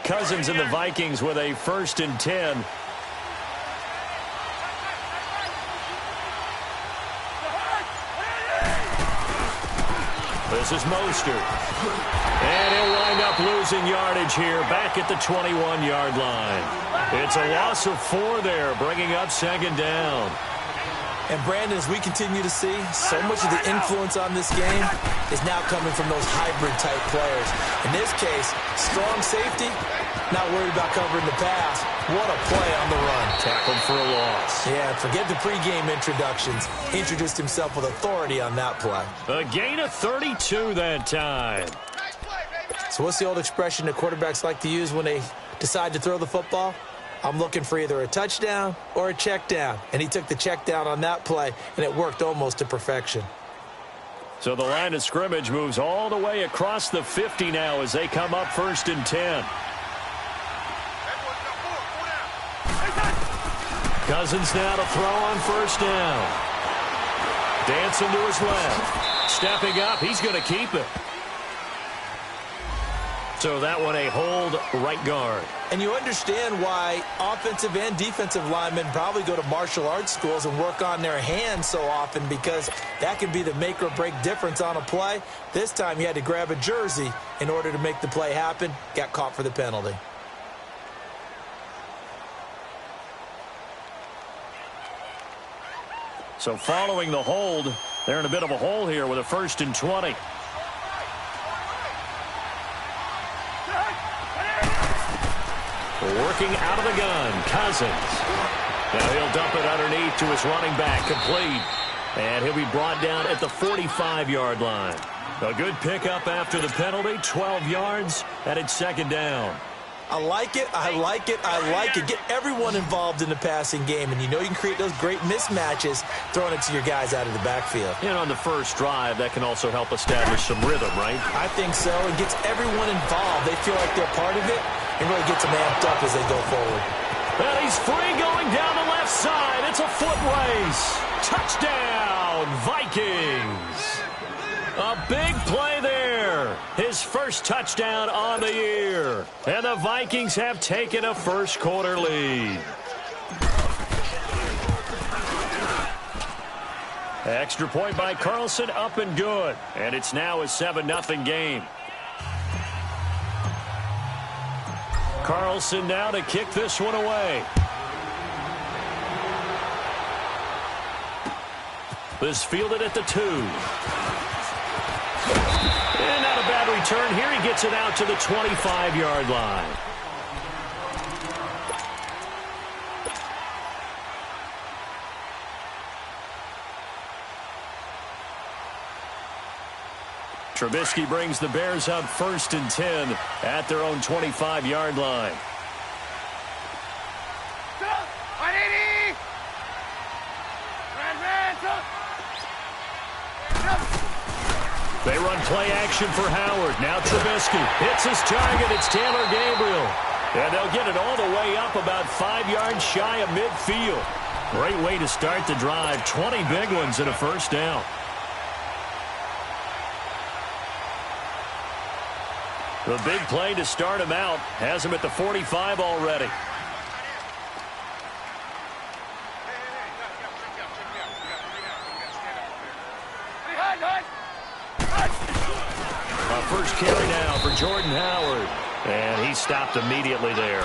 Cousins and the Vikings with a 1st and 10. This is Mostert. And he'll wind up losing yardage here back at the 21-yard line. It's a loss of 4 there, bringing up 2nd down. And, Brandon, as we continue to see, so much of the influence on this game is now coming from those hybrid-type players. In this case, strong safety, not worried about covering the pass. What a play on the run. Tackled for a loss. Yeah, forget the pregame introductions. He introduced himself with authority on that play. A gain of 32 that time. So what's the old expression that quarterbacks like to use when they decide to throw the football? I'm looking for either a touchdown or a check down. And he took the check down on that play, and it worked almost to perfection. So the line of scrimmage moves all the way across the 50 now as they come up 1st and 10. Cousins now to throw on 1st down. Dancing to his left. Stepping up, he's going to keep it. So that one a hold right guard. And you understand why offensive and defensive linemen probably go to martial arts schools and work on their hands so often, because that can be the make or break difference on a play. This time he had to grab a jersey in order to make the play happen. Got caught for the penalty. So following the hold, they're in a bit of a hole here with a 1st and 20. Working out of the gun, Cousins. Now he'll dump it underneath to his running back, complete. And he'll be brought down at the 45-yard line. A good pickup after the penalty, 12 yards, and it's 2nd down. I like it, I like it, I like it. Get everyone involved in the passing game, and you know you can create those great mismatches throwing it to your guys out of the backfield. And on the first drive, that can also help establish some rhythm, right? I think so. It gets everyone involved. They feel like they're part of it, and really gets them amped up as they go forward. And he's free going down the left side. It's a foot race. Touchdown, Vikings. A big play there. His first touchdown on the year. And the Vikings have taken a first-quarter lead. Extra point by Carlson, up and good. And it's now a 7-0 game. Carlson now to kick this one away. This fielded at the 2. And not a bad return. Here he gets it out to the 25-yard line. Trubisky brings the Bears up 1st and 10 at their own 25-yard line. They run play action for Howard. Now Trubisky hits his target. It's Taylor Gabriel. And they'll get it all the way up about 5 yards shy of midfield. Great way to start the drive. 20 big ones and a 1st down. The big play to start him out has him at the 45 already. First carry now for Jordan Howard. And he stopped immediately there.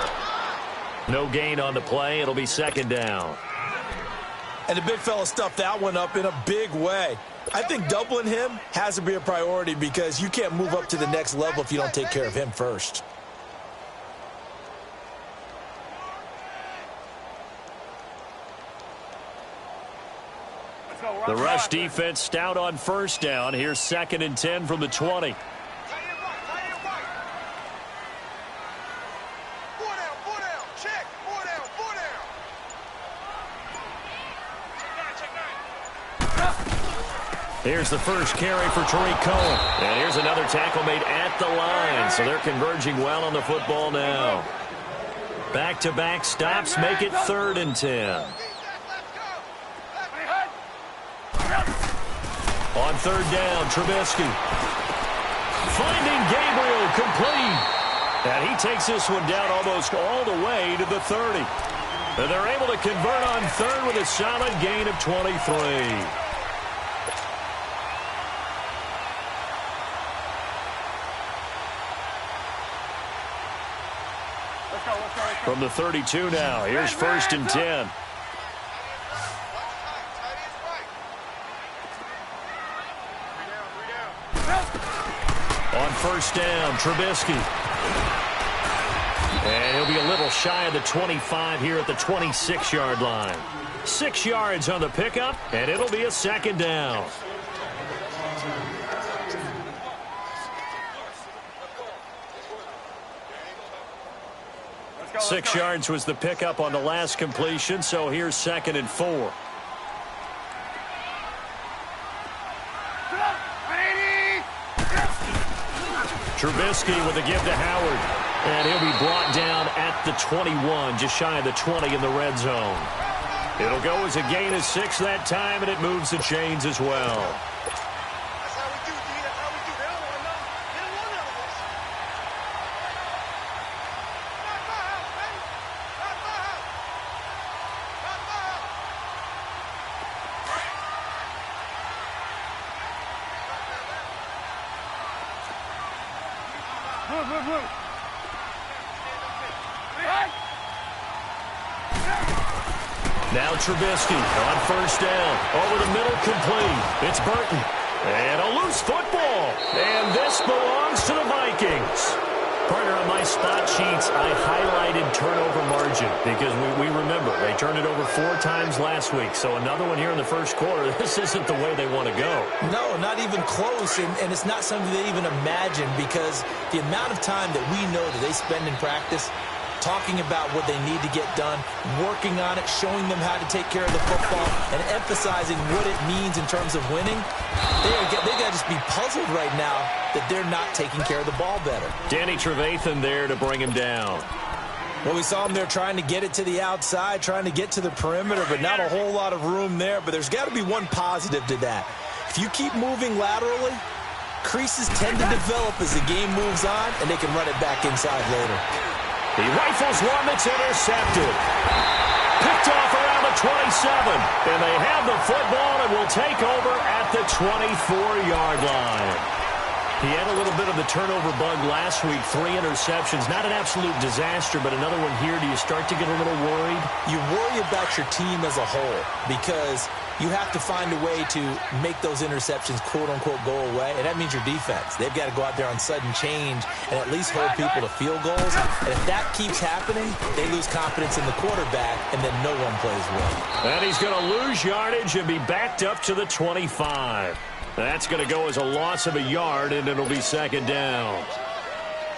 No gain on the play. It'll be 2nd down. And the big fella stuffed that one up in a big way. I think doubling him has to be a priority, because you can't move up to the next level if you don't take care of him first. The rush defense stout on 1st down. Here's 2nd and 10 from the 20. Here's the first carry for Tariq Cohen. And here's another tackle made at the line. So they're converging well on the football now. Back-to-back stops make it 3rd and 10. On 3rd down, Trubisky. Finding Gabriel, complete. And he takes this one down almost all the way to the 30. And they're able to convert on third with a solid gain of 23. From the 32 now, here's 1st and 10. On 1st down, Trubisky. And he'll be a little shy of the 25 here at the 26-yard line. 6 yards on the pickup, and it'll be a 2nd down. Six yards was the pickup on the last completion, so here's 2nd and 4. Trubisky with a give to Howard. And he'll be brought down at the 21, just shy of the 20 in the red zone. It'll go as a gain of 6 that time, and it moves the chains as well. Now Trubisky on 1st down. Over the middle, complete. It's Burton. And a loose football. And this belongs to the Vikings. Partner, on my spot sheets, I highlighted turnover margin because we remember they turned it over 4 times last week. So another one here in the first quarter. This isn't the way they want to go. No, not even close. And it's not something they even imagine because the amount of time that we know that they spend in practice talking about what they need to get done, working on it, showing them how to take care of the football, and emphasizing what it means in terms of winning. They got to just be puzzled right now that they're not taking care of the ball better. Danny Trevathan there to bring him down. Well, we saw him there trying to get it to the outside, trying to get to the perimeter, but not a whole lot of room there. But there's got to be one positive to that. If you keep moving laterally, creases tend to develop as the game moves on, and they can run it back inside later. He rifles one that's intercepted. Picked off around the 27. And they have the football and will take over at the 24-yard line. He had a little bit of the turnover bug last week. 3 interceptions. Not an absolute disaster, but another one here. Do you start to get a little worried? You worry about your team as a whole because you have to find a way to make those interceptions, quote-unquote, go away, and that means your defense. They've got to go out there on sudden change and at least hold people to field goals. And if that keeps happening, they lose confidence in the quarterback, and then no one plays well. And he's going to lose yardage and be backed up to the 25. That's going to go as a loss of a yard, and it'll be 2nd down.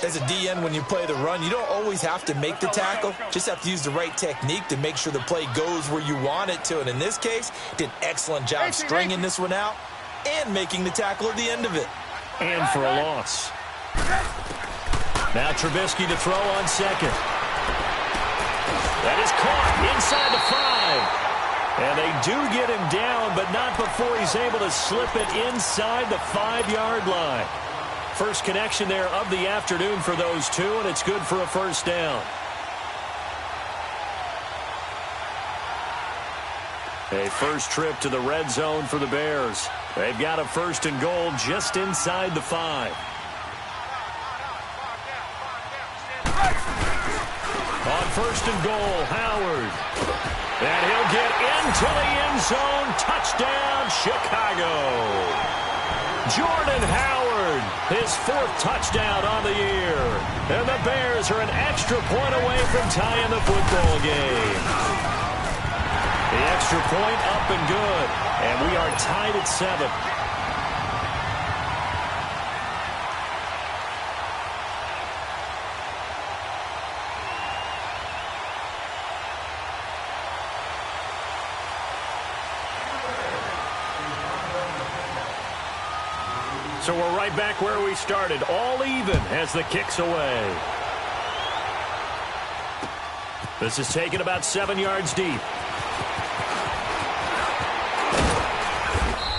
As a DN, when you play the run, you don't always have to make the tackle. Just have to use the right technique to make sure the play goes where you want it to. And in this case, did an excellent job stringing this one out and making the tackle at the end of it. And for a loss. Now Trubisky to throw on 2nd. That is caught inside the 5. And they do get him down, but not before he's able to slip it inside the 5-yard line. First connection there of the afternoon for those two, and it's good for a 1st down. A first trip to the red zone for the Bears. They've got a 1st and goal just inside the 5. On 1st and goal, Howard. And he'll get into the end zone. Touchdown, Chicago. Jordan Howard, his 4th touchdown on the year. And the Bears are an extra point away from tying the football game. The extra point up and good. And we are tied at 7. So we're right back where we started, all even as the kick's away. This is taken about 7 yards deep.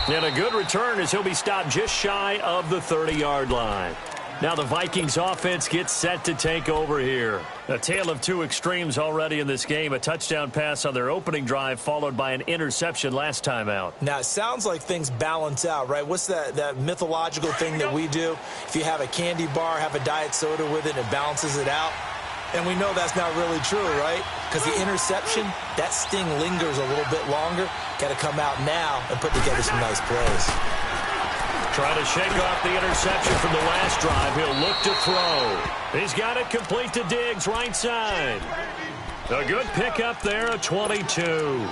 And a good return as he'll be stopped just shy of the 30-yard line. Now the Vikings offense gets set to take over here. A tale of two extremes already in this game. A touchdown pass on their opening drive followed by an interception last time out. Now, it sounds like things balance out, right? What's that mythological thing that we do? If you have a candy bar, have a diet soda with it, it balances it out. And we know that's not really true, right? Because the interception, that sting lingers a little bit longer. Got to come out now and put together some nice plays. Trying to shake off the interception from the last drive. He'll look to throw. He's got it complete to Diggs, right side. A good pickup there, a 22.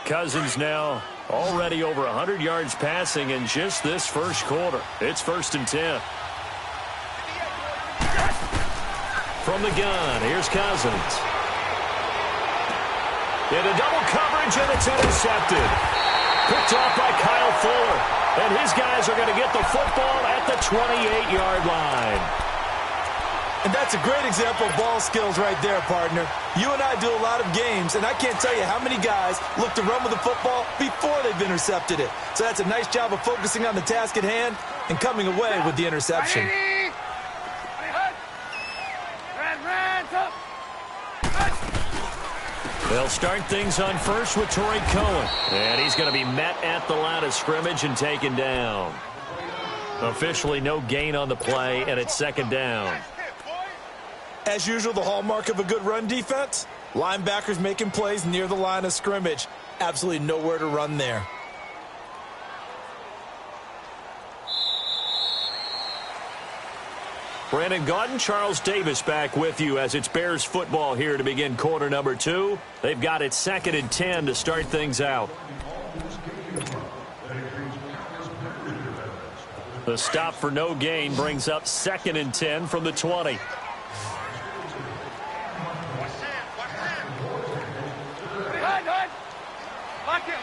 Cousins now already over 100 yards passing in just this first quarter. It's 1st and 10. From the gun, here's Cousins. Into double coverage, and it's intercepted. Picked off by Kyle Fuller. And his guys are going to get the football at the 28-yard line. And that's a great example of ball skills right there, partner. You and I do a lot of games, and I can't tell you how many guys look to run with the football before they've intercepted it. So that's a nice job of focusing on the task at hand and coming away with the interception. They'll start things on first with Torrey Cohen. And he's going to be met at the line of scrimmage and taken down. Officially no gain on the play, and it's 2nd down. As usual, the hallmark of a good run defense, linebackers making plays near the line of scrimmage. Absolutely nowhere to run there. Brandon Gaudin, Charles Davis back with you as it's Bears football here to begin quarter number 2. They've got it 2nd and 10 to start things out. The stop for no gain brings up 2nd and 10 from the 20.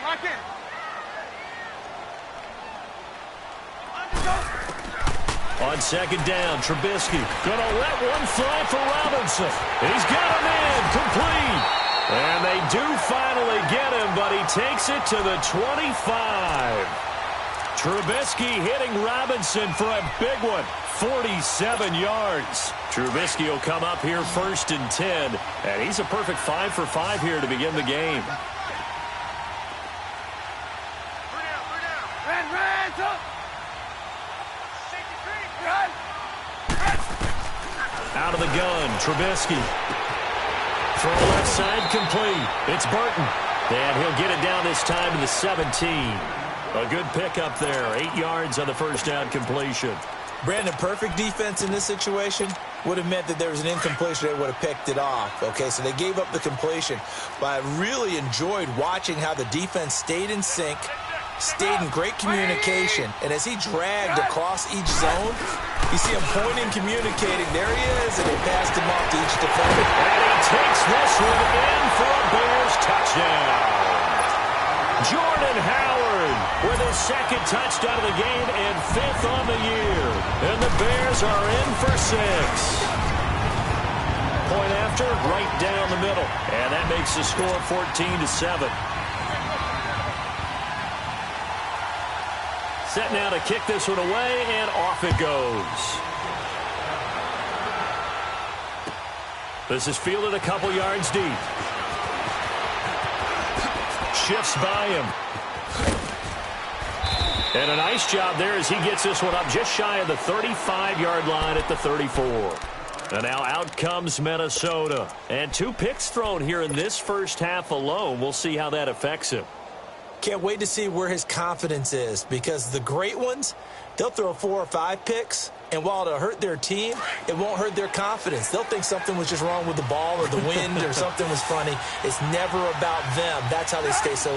Lock in. On 2nd down, Trubisky gonna let one fly for Robinson. He's got him in, complete. And they do finally get him, but he takes it to the 25. Trubisky hitting Robinson for a big one, 47 yards. Trubisky will come up here 1st and 10, and he's a perfect 5 for 5 here to begin the game. Out of the gun, Trubisky. Throw left side complete. It's Burton. And he'll get it down this time to the 17. A good pickup there. 8 yards on the first down completion. Brandon, perfect defense in this situation would have meant that there was an incompletion. They would have picked it off. Okay, so they gave up the completion. But I really enjoyed watching how the defense stayed in sync, stayed in great communication. And as he dragged across each zone, you see him pointing, communicating. There he is, and they passed him off to each defender. And he takes this one in for a Bears touchdown. Jordan Howard with his 2nd touchdown of the game and 5th on the year. And the Bears are in for 6. Point after, right down the middle. And that makes the score 14-7. Set now to kick this one away, and off it goes. This is fielded a couple yards deep. Shifts by him. And a nice job there as he gets this one up just shy of the 35-yard line at the 34. And now out comes Minnesota. And 2 picks thrown here in this first half alone. We'll see how that affects him. Can't wait to see where his confidence is, because the great ones, they'll throw 4 or 5 picks, and while it'll hurt their team, it won't hurt their confidence. They'll think something was just wrong with the ball or the wind or something was funny. It's never about them. That's how they stay so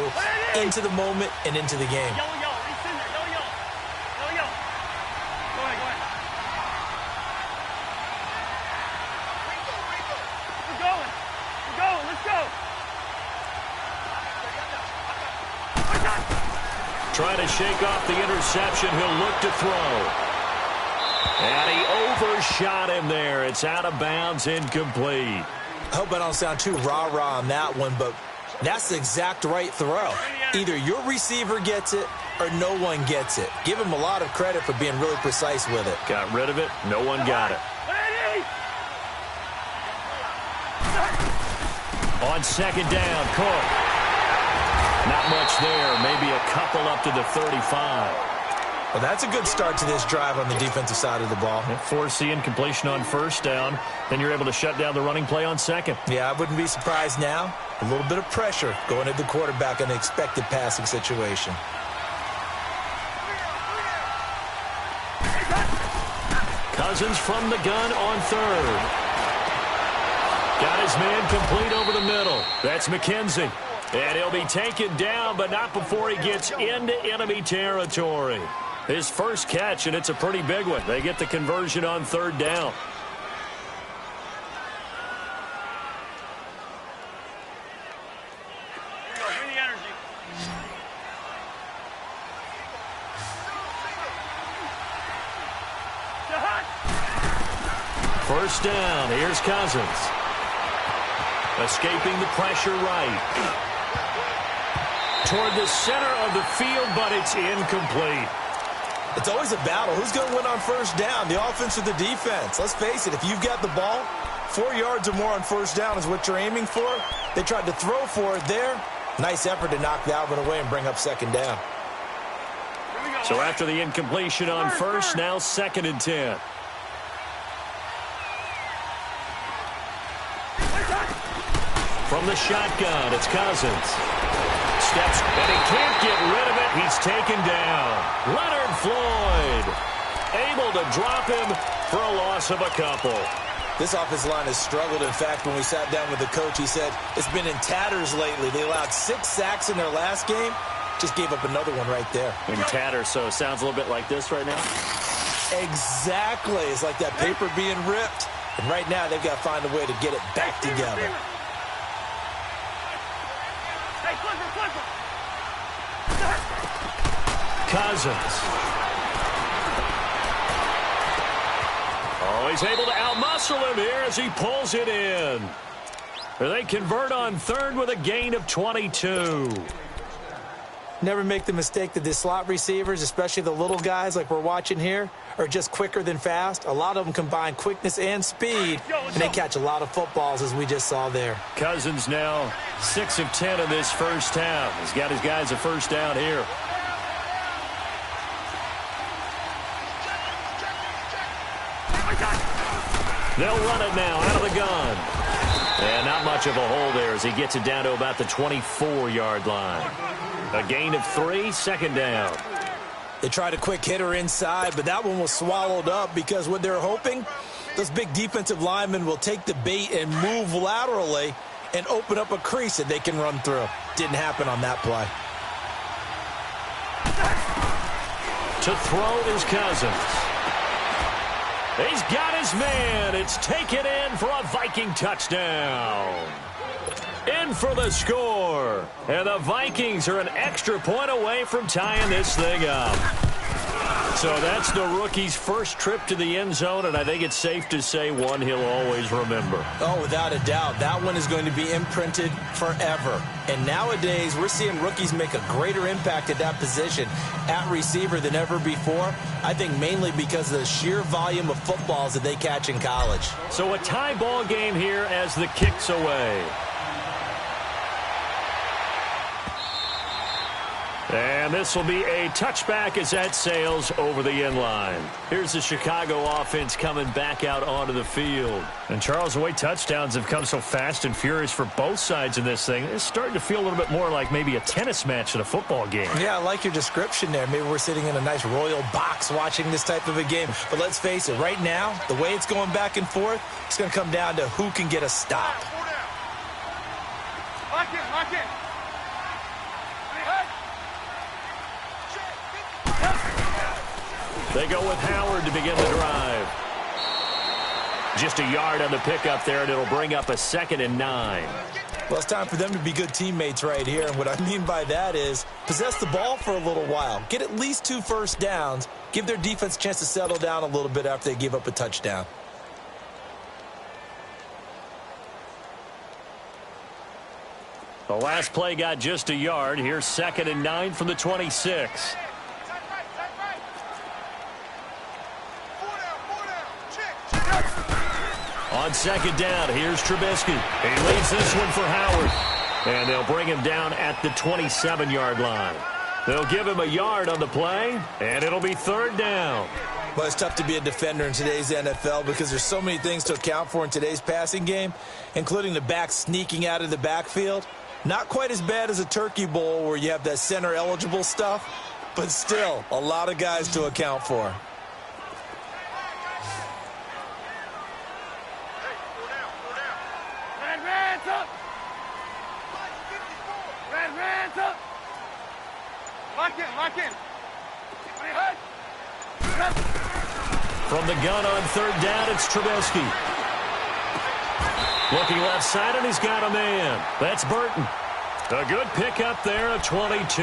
into the moment and into the game. Trying to shake off the interception. He'll look to throw. And he overshot him there. It's out of bounds, incomplete. I hope I don't sound too rah-rah on that one, but that's the exact right throw. Either your receiver gets it or no one gets it. Give him a lot of credit for being really precise with it. Got rid of it. No one got it. On second down, Cook. Not much there. Maybe a couple up to the 35. Well, that's a good start to this drive on the defensive side of the ball. Force the incompletion on first down. Then you're able to shut down the running play on second. Yeah, I wouldn't be surprised now. A little bit of pressure going at the quarterback in an expected passing situation. Cousins from the gun on third. Got his man complete over the middle. That's McKenzie. And he'll be taken down, but not before he gets into enemy territory. His first catch, and it's a pretty big one. They get the conversion on third down. First down. Here's Cousins. Escaping the pressure right. Toward the center of the field, but it's incomplete. It's always a battle. Who's going to win on first down, the offense or the defense? Let's face it, if you've got the ball, 4 yards or more on first down is what you're aiming for. They tried to throw for it there. Nice effort to knock that one away and bring up second down. So after the incompletion on first, now second and 10. From the shotgun, it's Cousins. Steps, and he can't get rid of it. He's taken down. Leonard Floyd able to drop him for a loss of a couple. This offensive line has struggled. In fact, when we sat down with the coach, he said it's been in tatters lately. They allowed 6 sacks in their last game. Just gave up another one right there. In tatters, so it sounds a little bit like this right now? Exactly. It's like that paper being ripped. And right now, they've got to find a way to get it back together. Cousins. Oh, he's able to outmuscle him here as he pulls it in. They convert on third with a gain of 22. Never make the mistake that the slot receivers, especially the little guys like we're watching here, are just quicker than fast. A lot of them combine quickness and speed, and they catch a lot of footballs, as we just saw there. Cousins now 6 of 10 in this first half. He's got his guys a first down here. They'll run it now out of the gun. And not much of a hole there as he gets it down to about the 24-yard line. A gain of 3, second down. They tried a quick hitter inside, but that one was swallowed up because what they're hoping, those big defensive linemen will take the bait and move laterally and open up a crease that they can run through. Didn't happen on that play. To throw is Cousins. He's got his man. It's taken in for a Viking touchdown. In for the score. And the Vikings are an extra point away from tying this thing up. So that's the rookie's first trip to the end zone, and I think it's safe to say one he'll always remember. Oh, without a doubt. That one is going to be imprinted forever. And nowadays, we're seeing rookies make a greater impact at that position at receiver than ever before. I think mainly because of the sheer volume of footballs that they catch in college. So a tie ball game here as the kick's away. And this will be a touchback as that sails over the end line. Here's the Chicago offense coming back out onto the field. And Charles, the way touchdowns have come so fast and furious for both sides in this thing, it's starting to feel a little bit more like maybe a tennis match than a football game. Yeah, I like your description there. Maybe we're sitting in a nice royal box watching this type of a game. But let's face it, right now, the way it's going back and forth, it's going to come down to who can get a stop. Lock it. They go with Howard to begin the drive. Just a yard on the pickup there, and it'll bring up a 2nd and 9. Well, it's time for them to be good teammates right here. And what I mean by that is possess the ball for a little while. Get at least 2 first downs give their defense a chance to settle down a little bit after they give up a touchdown. The last play got just a yard. Here's 2nd and 9 from the 26. On 2nd down, here's Trubisky. He leads this one for Howard. And they'll bring him down at the 27-yard line. They'll give him a yard on the play, and it'll be 3rd down. Well, it's tough to be a defender in today's NFL because there's so many things to account for in today's passing game, including the back sneaking out of the backfield. Not quite as bad as a turkey bowl where you have that center-eligible stuff, but still a lot of guys to account for. From the gun on 3rd down, it's Trubisky. Looking left side, and he's got a man. That's Burton. A good pickup there, a 22.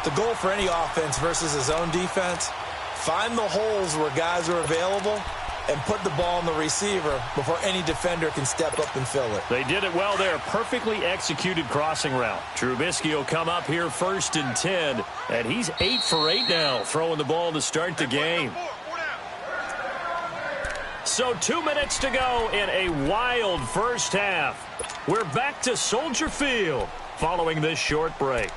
The goal for any offense versus his own defense, find the holes where guys are available and put the ball on the receiver before any defender can step up and fill it. They did it well there. Perfectly executed crossing route. Trubisky will come up here 1st and 10, and he's 8 for 8 now, throwing the ball to start the game. So 2 minutes to go in a wild first half. We're back to Soldier Field following this short break.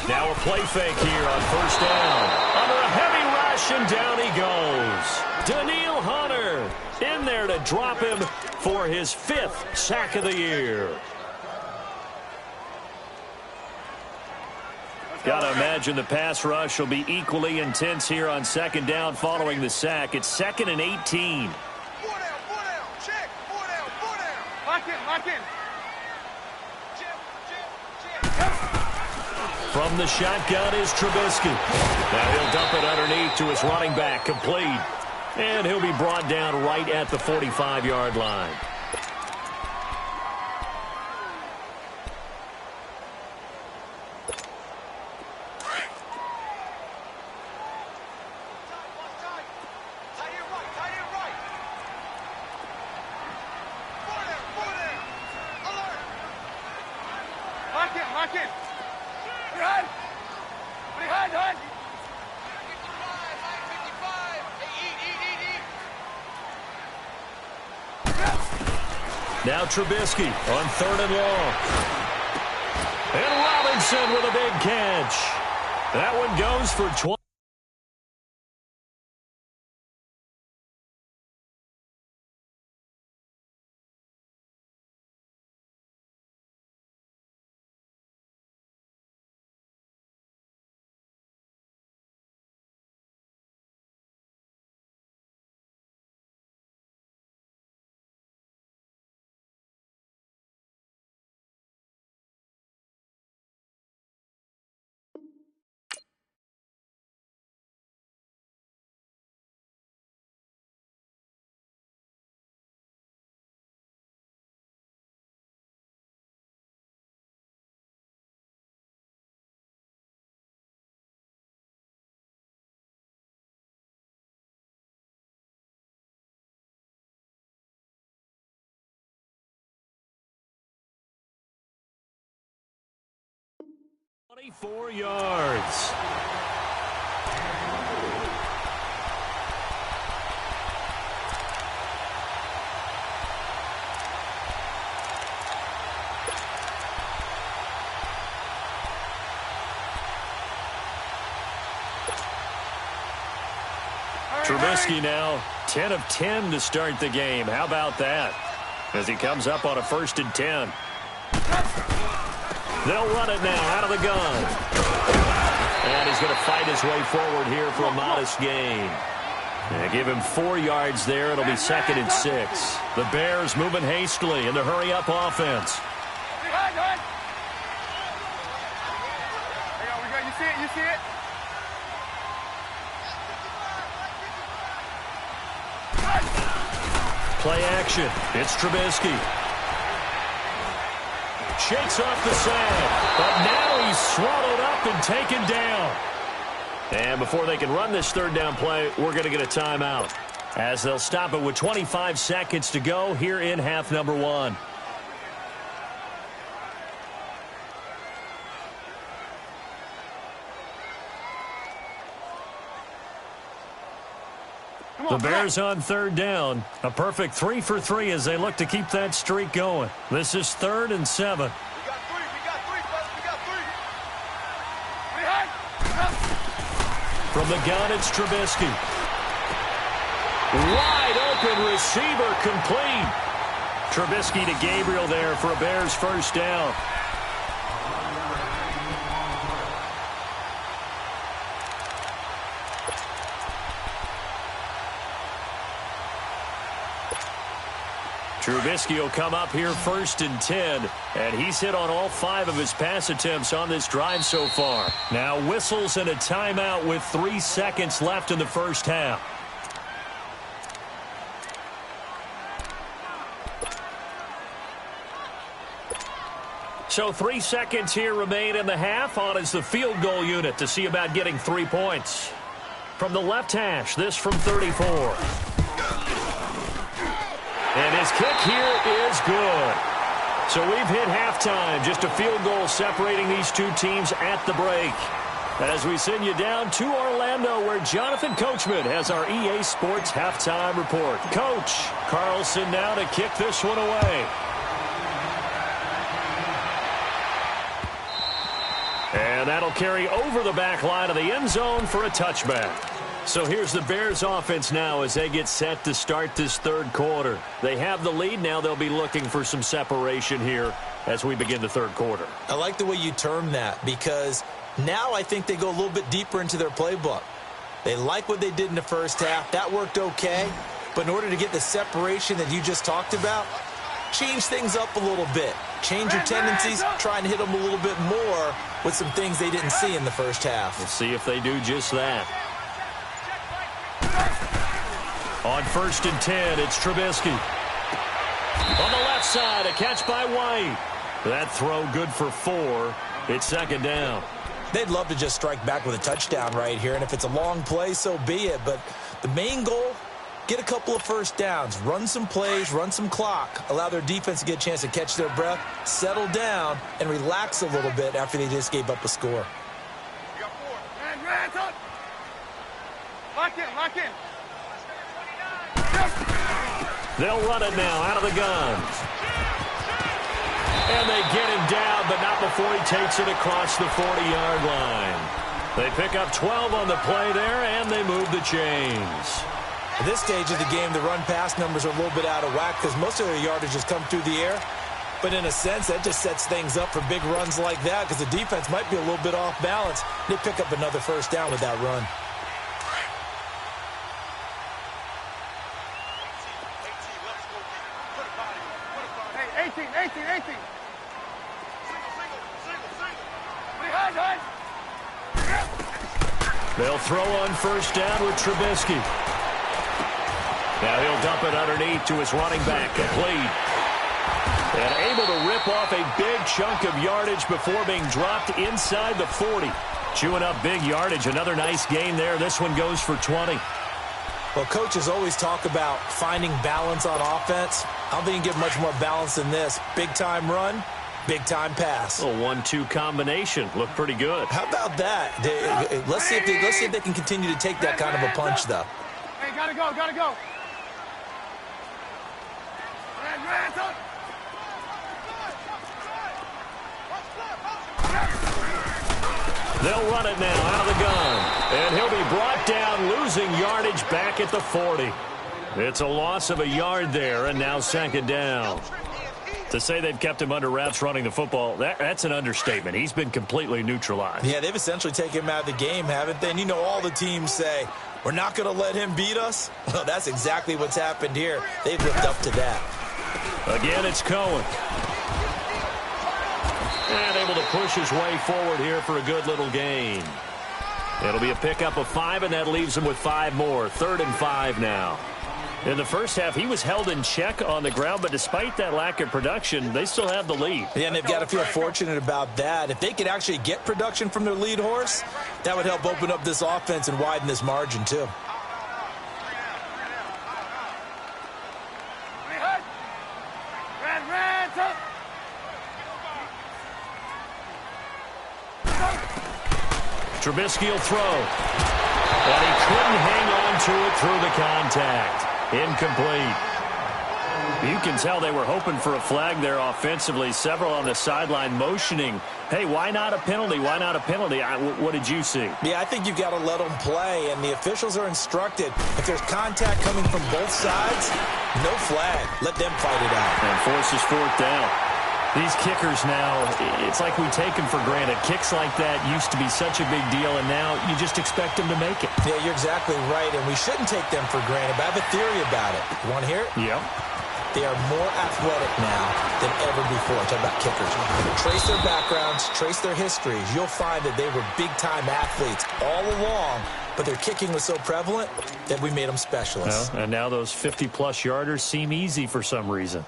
Now a play fake here on 1st down. Under a heavy rush, and down he goes. Danielle Hunter in there to drop him for his 5th sack of the year. Got to imagine the pass rush will be equally intense here on 2nd down following the sack. It's 2nd and 18. From the shotgun is Trubisky. Now he'll dump it underneath to his running back, complete. And he'll be brought down right at the 45-yard line. Now Trubisky on 3rd and long. And Robinson with a big catch. That one goes for 20. Four yards. Trubisky now 10 of 10 to start the game. How about that? As he comes up on a 1st and 10. They'll run it now out of the gun. And he's going to fight his way forward here for a modest gain. And give him 4 yards there. It'll be 2nd and 6. The Bears moving hastily in the hurry-up offense. see it, you see it. Play action. It's Trubisky. Shakes off the sand, but now he's swallowed up and taken down. And before they can run this third down play, we're going to get a timeout, as they'll stop it with 25 seconds to go here in half number 1. The Bears on third down. A perfect 3 for 3 as they look to keep that streak going. This is 3rd and 7. We got three, Buzz, we got three. From the gun, it's Trubisky. Wide open receiver complete. Trubisky to Gabriel there for a Bears first down. Trubisky will come up here 1st and 10, and he's hit on all 5 of his pass attempts on this drive so far. Now whistles and a timeout with 3 seconds left in the first half. So 3 seconds here remain in the half. On is the field goal unit to see about getting 3 points. From the left hash, this from 34. And his kick here is good. So we've hit halftime. Just a field goal separating these two teams at the break. As we send you down to Orlando, where Jonathan Coachman has our EA Sports halftime report. Coach, Carlson now to kick this one away. And that'll carry over the back line of the end zone for a touchback. So here's the Bears offense now as they get set to start this third quarter. They have the lead. Now they'll be looking for some separation here as we begin the third quarter. I like the way you term that, because now I think they go a little bit deeper into their playbook. They like what they did in the first half. That worked okay. But in order to get the separation that you just talked about, change things up a little bit. Change your tendencies, try and hit them a little bit more with some things they didn't see in the first half. We'll see if they do just that. On 1st and 10, it's Trubisky. On the left side, a catch by White. That throw good for 4. It's 2nd down. They'd love to just strike back with a touchdown right here, and if it's a long play, so be it. But the main goal, get a couple of first downs, run some plays, run some clock, allow their defense to get a chance to catch their breath, settle down, and relax a little bit after they just gave up a score. We got 4. Hands up. Lock in, lock in. They'll run it now out of the gun. And they get him down, but not before he takes it across the 40-yard line. They pick up 12 on the play there, and they move the chains. At this stage of the game, the run-pass numbers are a little bit out of whack because most of their yardage has come through the air. But in a sense, that just sets things up for big runs like that because the defense might be a little bit off balance. They pick up another first down with that run. Hey, 18. They'll throw on first down with Trubisky. Now he'll dump it underneath to his running back, complete. And able to rip off a big chunk of yardage before being dropped inside the 40. Chewing up big yardage. Another nice gain there. This one goes for 20. Well, coaches always talk about finding balance on offense. I don't think you can get much more balance than this. Big-time run, big-time pass. A 1-2 combination. Looked pretty good. How about that? Let's see if they can continue to take that kind of a punch, though. Hey, gotta go. Hands up. They'll run it now out of the gun. And he'll be brought down, losing yardage back at the 40. It's a loss of a yard there, and now 2nd down. To say they've kept him under wraps running the football, that's an understatement. He's been completely neutralized. Yeah, they've essentially taken him out of the game, haven't they? And you know all the teams say, we're not going to let him beat us. Well, that's exactly what's happened here. They've lived up to that. Again, it's Cohen. And able to push his way forward here for a good little gain. It'll be a pickup of 5, and that leaves him with 5 more. 3rd and 5 now. In the first half, he was held in check on the ground, but despite that lack of production, they still have the lead. Yeah, and they've got to feel fortunate about that. If they could actually get production from their lead horse, that would help open up this offense and widen this margin, too. Trubisky will throw. But he couldn't hang on to it through the contact. Incomplete. You can tell they were hoping for a flag there offensively. Several on the sideline motioning, hey, why not a penalty? Why not a penalty? What did you see? Yeah, I think you've got to let them play, and the officials are instructed. If there's contact coming from both sides, no flag. Let them fight it out. And forces 4th down. These kickers now, it's like we take them for granted. Kicks like that used to be such a big deal, and now you just expect them to make it. Yeah, you're exactly right, and we shouldn't take them for granted, but I have a theory about it. You want to hear it? Yep. They are more athletic now than ever before. Talk about kickers. Trace their backgrounds, trace their histories. You'll find that they were big-time athletes all along, but their kicking was so prevalent that we made them specialists. Well, and now those 50-plus yarders seem easy for some reason.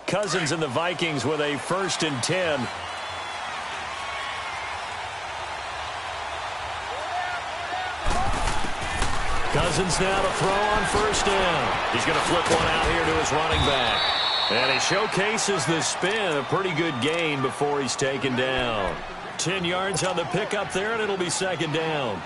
Cousins and the Vikings with a 1st and 10. Cousins now to throw on 1st down. He's going to flip one out here to his running back. And he showcases the spin. A pretty good gain before he's taken down. 10 yards on the pickup there, and it'll be 2nd down.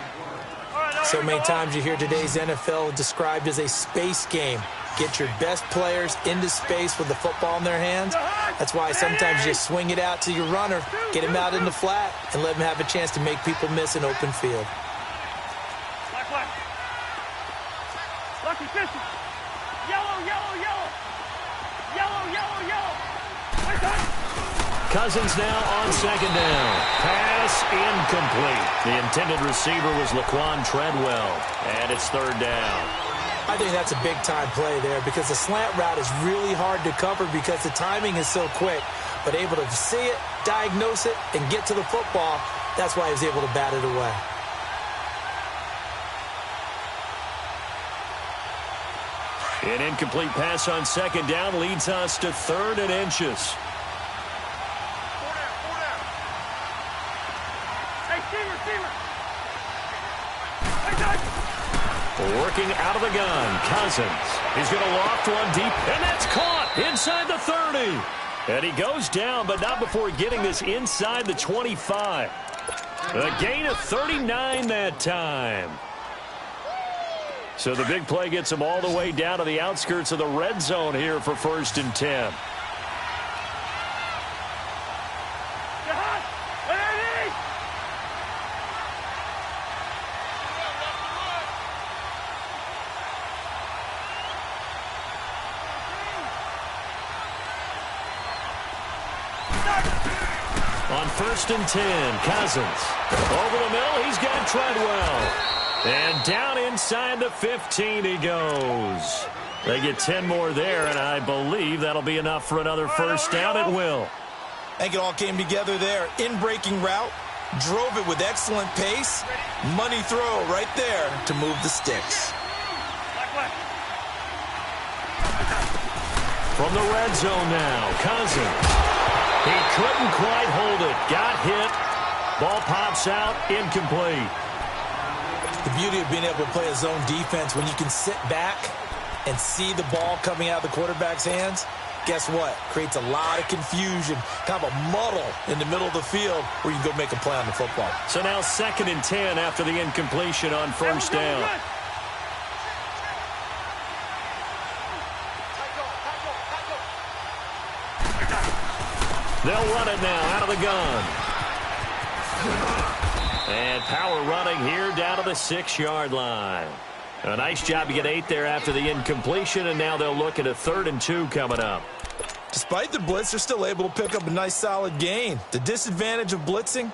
So many times you hear today's NFL described as a space game. Get your best players into space with the football in their hands. That's why sometimes you just swing it out to your runner, get him out in the flat, and let him have a chance to make people miss an open field. Lucky 50. Yellow, yellow, yellow. Yellow, yellow, yellow. Cousins now on 2nd down. Pass incomplete. The intended receiver was Laquan Treadwell, and it's 3rd down. I think that's a big-time play there because the slant route is really hard to cover because the timing is so quick. But able to see it, diagnose it, and get to the football, that's why he was able to bat it away. An incomplete pass on 2nd down leads us to 3rd and inches. Hey, receiver. Working out of the gun, Cousins. He's going to loft one deep, and that's caught inside the 30. And he goes down, but not before getting this inside the 25. A gain of 39 that time. So the big play gets him all the way down to the outskirts of the red zone here for 1st and 10. On 1st and 10, Cousins. Over the middle, he's got Treadwell. And down inside the 15 he goes. They get 10 more there, and I believe that'll be enough for another 1st down. It will. I think it all came together there. In-breaking route, drove it with excellent pace. Money throw right there to move the sticks. From the red zone now, Cousins. He couldn't quite hold it. Got hit. Ball pops out. Incomplete. The beauty of being able to play a zone defense when you can sit back and see the ball coming out of the quarterback's hands, guess what? Creates a lot of confusion, kind of a muddle in the middle of the field where you can go make a play on the football. So now 2nd and 10 after the incompletion on 1st down. They'll run it now out of the gun. And power running here down to the 6-yard line. A nice job to get 8 there after the incompletion, and now they'll look at a 3rd and 2 coming up. Despite the blitz, they're still able to pick up a nice solid gain. The disadvantage of blitzing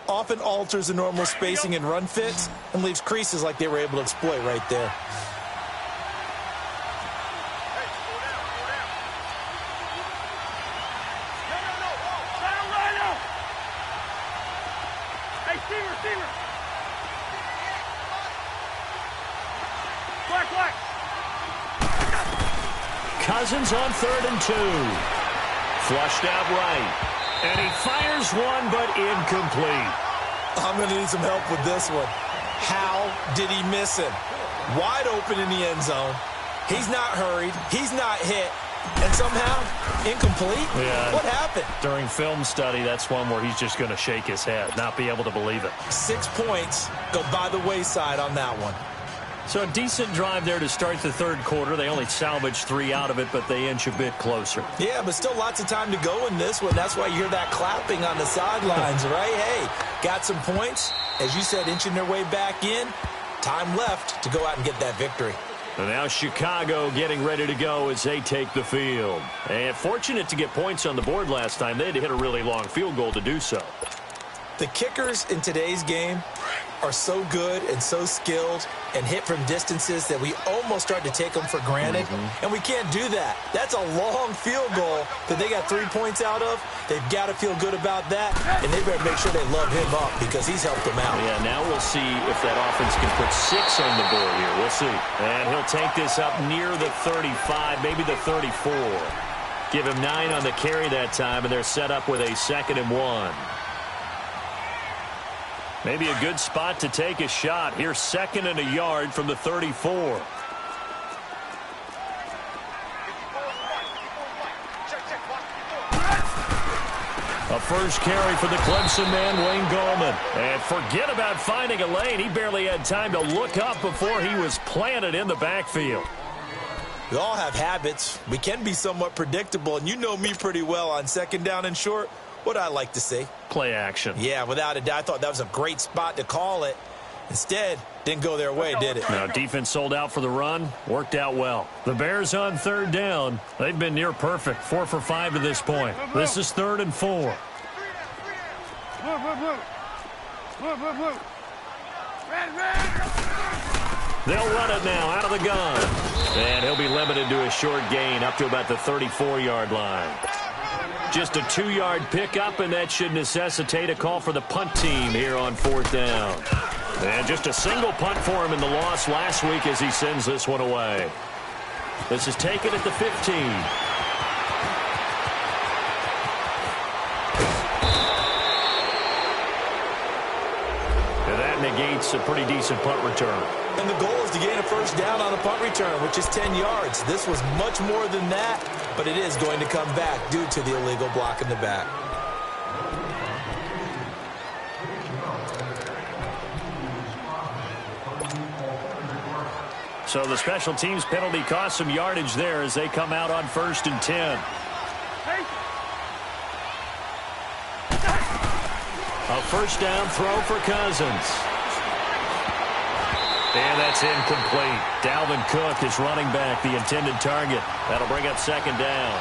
often alters the normal spacing and run fits and leaves creases like they were able to exploit right there. Cousins on 3rd and 2. Flushed out right. And he fires one, but incomplete. I'm going to need some help with this one. How did he miss him? Wide open in the end zone. He's not hurried. He's not hit. And somehow, incomplete? Yeah. What happened? During film study, that's one where he's just going to shake his head, not be able to believe it. 6 points go by the wayside on that one. So a decent drive there to start the 3rd quarter. They only salvaged 3 out of it, but they inch a bit closer. Yeah, but still lots of time to go in this one. That's why you hear that clapping on the sidelines, right? Hey, got some points. As you said, inching their way back in. Time left to go out and get that victory. And now Chicago getting ready to go as they take the field. And fortunate to get points on the board last time. They had to hit a really long field goal to do so. The kickers in today's game are so good and so skilled and hit from distances that we almost start to take them for granted. And we can't do that. That's a long field goal that they got 3 points out of. They've got to feel good about that, and they better make sure they love him up because he's helped them out. Yeah, now we'll see if that offense can put 6 on the board here. We'll see. And he'll take this up near the 35, maybe the 34. Give him 9 on the carry that time, and they're set up with a 2nd and 1. Maybe a good spot to take a shot. Here's 2nd and a yard from the 34. A first carry for the Clemson man, Wayne Gallman. And forget about finding a lane. He barely had time to look up before he was planted in the backfield. We all have habits. We can be somewhat predictable, and you know me pretty well on 2nd down and short. What I like to see. Play action. Yeah, without a doubt. I thought that was a great spot to call it. Instead, didn't go their way, did it? Now, defense sold out for the run. Worked out well. The Bears on 3rd down. They've been near perfect. 4 for 5 to this point. This is 3rd and 4. They'll run it now out of the gun. And he'll be limited to a short gain up to about the 34-yard line. Just a 2-yard pickup, and that should necessitate a call for the punt team here on 4th down. And just a single punt for him in the loss last week as he sends this one away. This is taken at the 15. And that negates a pretty decent punt return. And the goal is to gain a first down on the punt return, which is 10 yards. This was much more than that, but it is going to come back due to the illegal block in the back. So the special teams penalty cost some yardage there as they come out on 1st and 10. A first down throw for Cousins. And that's incomplete. Dalvin Cook is running back, the intended target. That'll bring up 2nd down.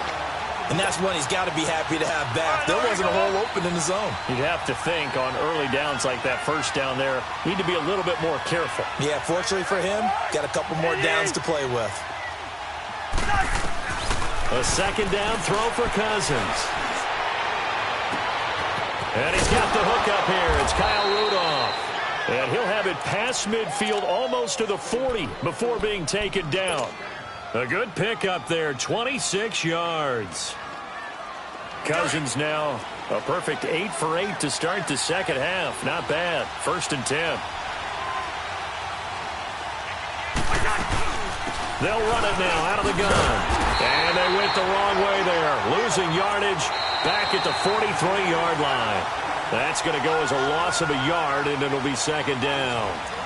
And that's one he's got to be happy to have back. There wasn't a hole open in the zone. You'd have to think on early downs like that first down there, need to be a little bit more careful. Yeah, fortunately for him, got a couple more downs to play with. A 2nd down throw for Cousins. And he's got the hook up here. It's Kyle Rudolph. And he'll have it past midfield almost to the 40 before being taken down. A good pickup there, 26 yards. Cousins now a perfect 8 for 8 to start the 2nd half. Not bad. 1st and 10. They'll run it now out of the gun. And they went the wrong way there. Losing yardage back at the 43-yard line. That's going to go as a loss of a yard, and it'll be 2nd down.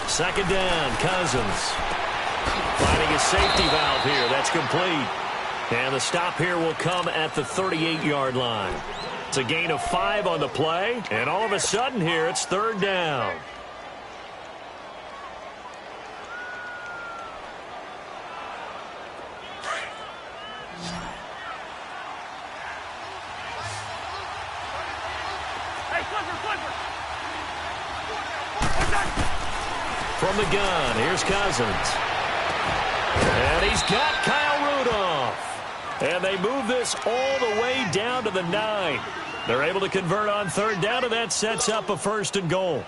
Second down, Cousins. Finding a safety valve here. That's complete. And the stop here will come at the 38-yard line. It's a gain of 5 on the play. And all of a sudden here, it's 3rd down. From the gun, here's Cousins. And he's got Kyle Rudolph. And they move this all the way down to the 9. They're able to convert on third down, and that sets up a 1st and goal.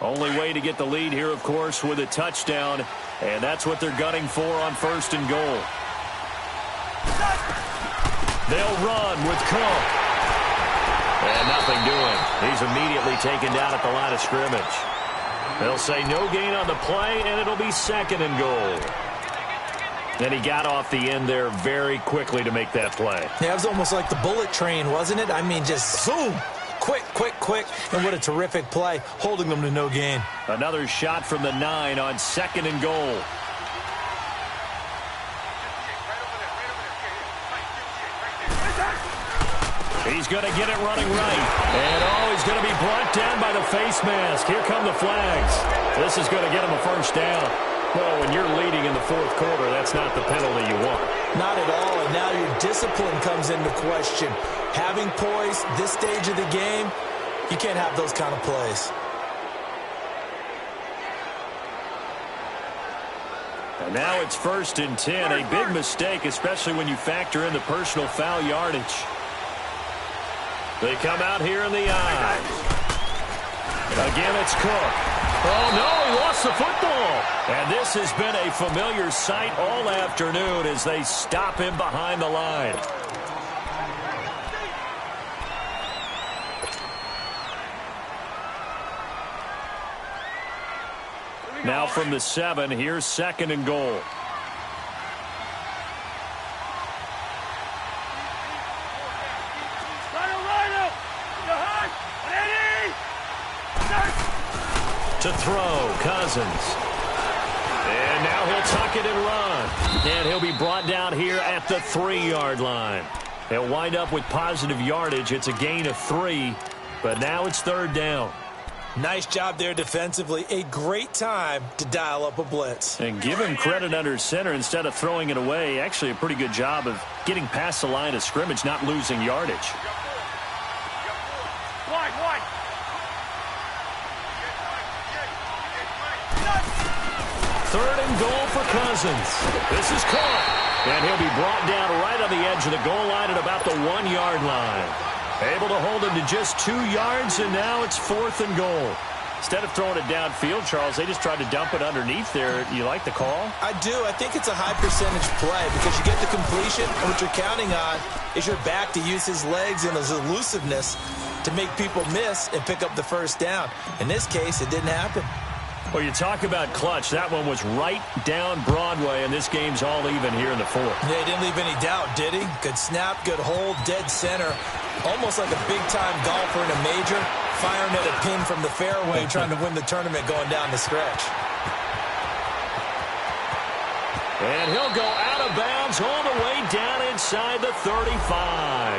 Only way to get the lead here, of course, with a touchdown, and that's what they're gunning for on 1st and goal. They'll run with Cook. And nothing doing. He's immediately taken down at the line of scrimmage. They'll say no gain on the play, and it'll be 2nd and goal. And he got off the end there very quickly to make that play. Yeah, it was almost like the bullet train, wasn't it? I mean, just zoom. Quick, quick, quick. And what a terrific play, holding them to no gain. Another shot from the 9 on 2nd and goal. He's going to get it running right. And, he's going to be brought down by the face mask. Here come the flags. This is going to get him a 1st down. Well, when you're leading in the 4th quarter, that's not the penalty you want. Not at all, and now your discipline comes into question. Having poise this stage of the game, you can't have those kind of plays. And now it's 1st and 10. A big mistake, especially when you factor in the personal foul yardage. They come out here in the I. Again, it's Cook. Oh, no, he lost the football. And this has been a familiar sight all afternoon as they stop him behind the line. Now from the 7, here's 2nd and goal. To throw, Cousins. And now he'll tuck it and run. And he'll be brought down here at the 3-yard line. They'll wind up with positive yardage. It's a gain of 3, but now it's 3rd down. Nice job there defensively. A great time to dial up a blitz. And give him credit under center instead of throwing it away. Actually a pretty good job of getting past the line of scrimmage, not losing yardage. Wide. 3rd and goal for Cousins. This is caught. And he'll be brought down right on the edge of the goal line at about the 1-yard line. Able to hold him to just 2 yards, and now it's 4th and goal. Instead of throwing it downfield, Charles, they just tried to dump it underneath there. You like the call? I do. I think it's a high percentage play because you get the completion, and what you're counting on is your back to use his legs and his elusiveness to make people miss and pick up the 1st down. In this case, it didn't happen. Well, you talk about clutch. That one was right down Broadway, and this game's all even here in the 4th. Yeah, he didn't leave any doubt, did he? Good snap, good hold, dead center. Almost like a big-time golfer in a major, firing at a pin from the fairway, trying to win the tournament going down the stretch. And he'll go out of bounds all the way down inside the 35.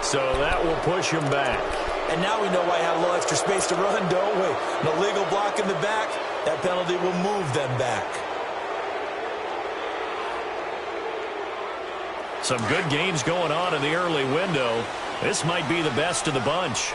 So that will push him back. And now we know why he had a little extra space to run, don't we? An illegal block in the back, that penalty will move them back. Some good games going on in the early window. This might be the best of the bunch.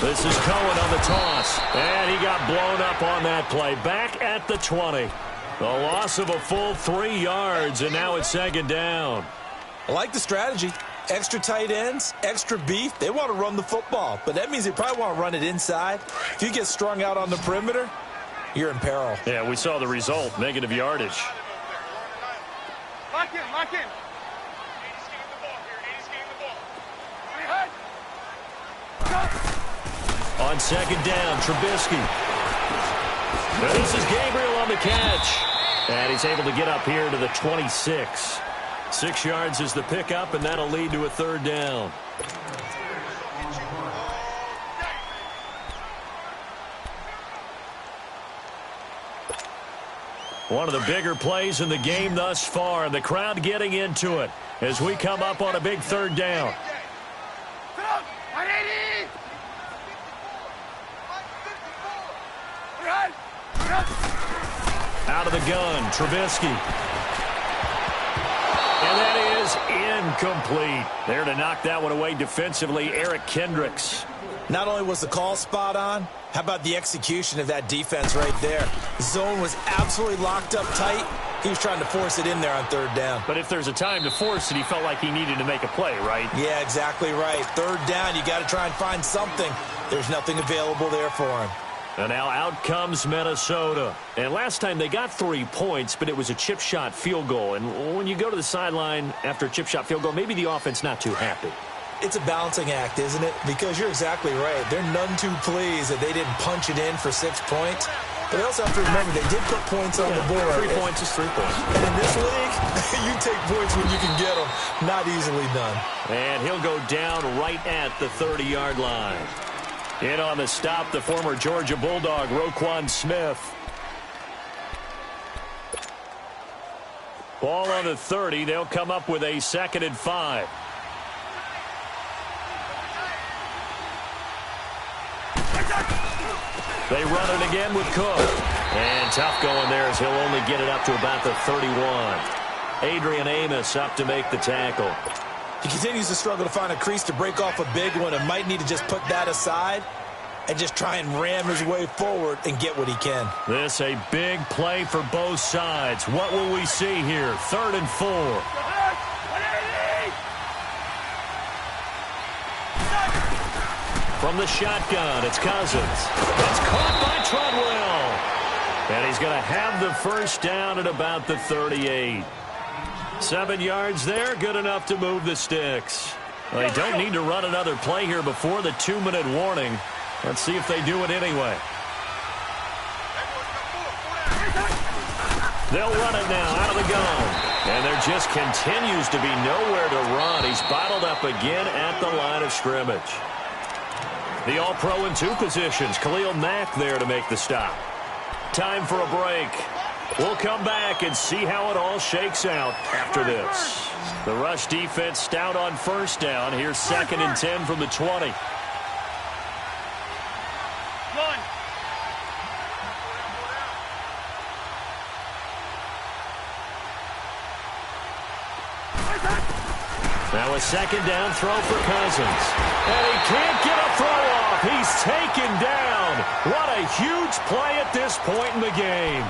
This is Cohen on the toss. And he got blown up on that play. Back at the 20. The loss of a full 3 yards, and now it's 2nd down. I like the strategy. Extra tight ends, extra beef. They want to run the football, but that means they probably want to run it inside. If you get strung out on the perimeter, you're in peril. Yeah, we saw the result, negative yardage. Lock in. On 2nd down, Trubisky. But this is Gabriel on the catch. And he's able to get up here to the 26. 6 yards is the pickup, and that'll lead to a 3rd down. One of the bigger plays in the game thus far. The crowd getting into it as we come up on a big 3rd down. Run! Run! Out of the gun, Trubisky. And that is incomplete. There to knock that one away defensively, Eric Kendricks. Not only was the call spot on, how about the execution of that defense right there? The zone was absolutely locked up tight. He was trying to force it in there on third down. But if there's a time to force it, he felt like he needed to make a play, right? Yeah, exactly right. Third down, you got to try and find something. There's nothing available there for him. And now out comes Minnesota. And last time they got 3 points, but it was a chip shot field goal. And when you go to the sideline after a chip shot field goal, maybe the offense not too happy. It's a balancing act, isn't it? Because you're exactly right. They're none too pleased that they didn't punch it in for 6 points. But they also have to remember they did put points on the board. 3 points is 3 points. And in this league, you take points when you can get them. Not easily done. And he'll go down right at the 30-yard line. In on the stop, the former Georgia Bulldog, Roquan Smith. Ball on the 30. They'll come up with a 2nd and 5. They run it again with Cook. And tough going there as he'll only get it up to about the 31. Adrian Amos up to make the tackle. He continues to struggle to find a crease to break off a big one and might need to just put that aside and just try and ram his way forward and get what he can. This a big play for both sides. What will we see here? 3rd and 4. From the shotgun, it's Cousins. It's caught by Treadwell. And he's going to have the first down at about the 38. 7 yards there, good enough to move the sticks. Well, they don't need to run another play here before the 2-minute warning. Let's see if they do it anyway. They'll run it now out of the gun. And there just continues to be nowhere to run. He's bottled up again at the line of scrimmage. The All-Pro in 2 positions. Khalil Mack there to make the stop. Time for a break. We'll come back and see how it all shakes out after this. The rush defense stout on first down. Here's 2nd and 10 from the 20. Now a 2nd down throw for Cousins. And he can't get a throw off. He's taken down. What a huge play at this point in the game.